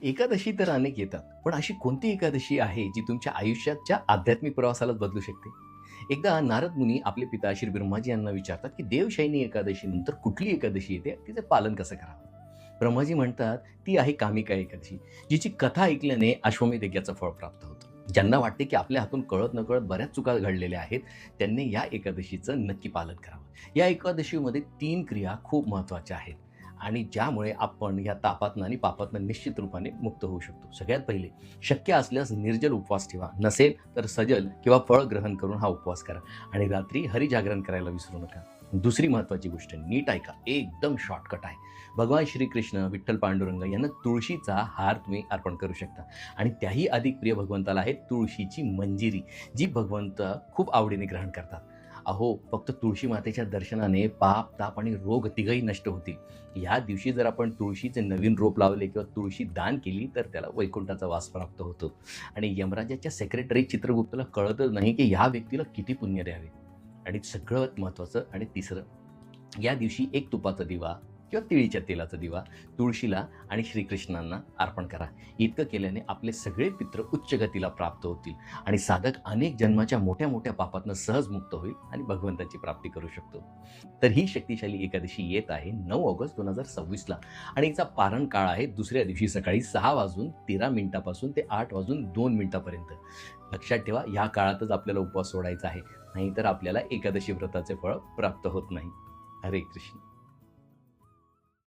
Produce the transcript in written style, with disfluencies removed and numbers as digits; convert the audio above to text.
एकादशी तर अनेक येतात, पण अशी कोणती एकादशी आहे जी तुमच्या आयुष्याच्या आध्यात्मिक प्रवासालाच बदलू शकते? एकदा नारद मुनी आपले पिता श्री ब्रह्माजी यांना विचारतात, की देवशयनी एकादशी नंतर कुठली एकादशी येते, तिचे पालन कसं करावं? ब्रह्माजी म्हणतात, ती आहे कामिका एकादशी, जिची कथा ऐकल्याने अश्वमेध यज्ञाचं फळ प्राप्त होतं. ज्यांना वाटते, की आपल्या हातून कळत-नकळत बऱ्याच चुका घडलेल्या आहेत, त्यांनी या एकादशीचं नक्की पालन करावं. या एकादशीमध्ये 3 क्रिया खूप महत्त्वाच्या आहेत आणि ज्यामुळे आपण या तापातनं आणि पापातनं निश्चित रूपाने मुक्त होऊ शकतो. सगळ्यात पहिले, शक्य असल्यास निर्जल उपवास ठेवा. नसेल तर सजल किंवा फळ ग्रहण करून हा उपवास करा आणि रात्री हरिजागरण करायला विसरू नका. दुसरी महत्त्वाची गोष्ट नीट ऐका, एकदम शॉर्टकट आहे. भगवान श्रीकृष्ण, विठ्ठल पांडुरंग यांना तुळशीचा हार तुम्ही अर्पण करू शकता आणि त्याही अधिक प्रिय भगवंताला आहे तुळशीची मंजिरी, जी भगवंत खूप आवडीने ग्रहण करतात. अहो, फक्त तुळशी मातेच्या दर्शनाने पाप, ताप आणि रोग तिघही नष्ट होतील. या दिवशी जर आपण तुळशीचे नवीन रोप लावले किंवा तुळशी दान केली, तर त्याला वैकुंठाचा वास प्राप्त होतो. आणि यमराजाच्या सेक्रेटरी चित्रगुप्तला कळतच नाही, की ह्या व्यक्तीला किती पुण्य द्यावे. आणि सगळ्यात महत्त्वाचं आणि तिसरं, या दिवशी एक तुपाचा दिवा किंवा तिळीच्या तेलाचा दिवा तुळशीला आणि श्रीकृष्णांना अर्पण करा. इतकं केल्याने आपले सगळे पित्र उच्च गतीला प्राप्त होतील आणि साधक अनेक जन्माच्या मोठ्या मोठ्या पापातनं सहज मुक्त होईल आणि भगवंताची प्राप्ती करू शकतो. तर ही शक्तिशाली एकादशी येत आहे 9 ऑगस्ट 2026ला आणि हिचा पारण काळ आहे दुसऱ्या दिवशी सकाळी 6:13 पासून ते 8:02 लक्षात ठेवा, या काळातच आपल्याला उपवास सोडायचा आहे, नाहीतर आपल्याला एकादशी व्रताचे फळ प्राप्त होत नाही. हरे कृष्ण.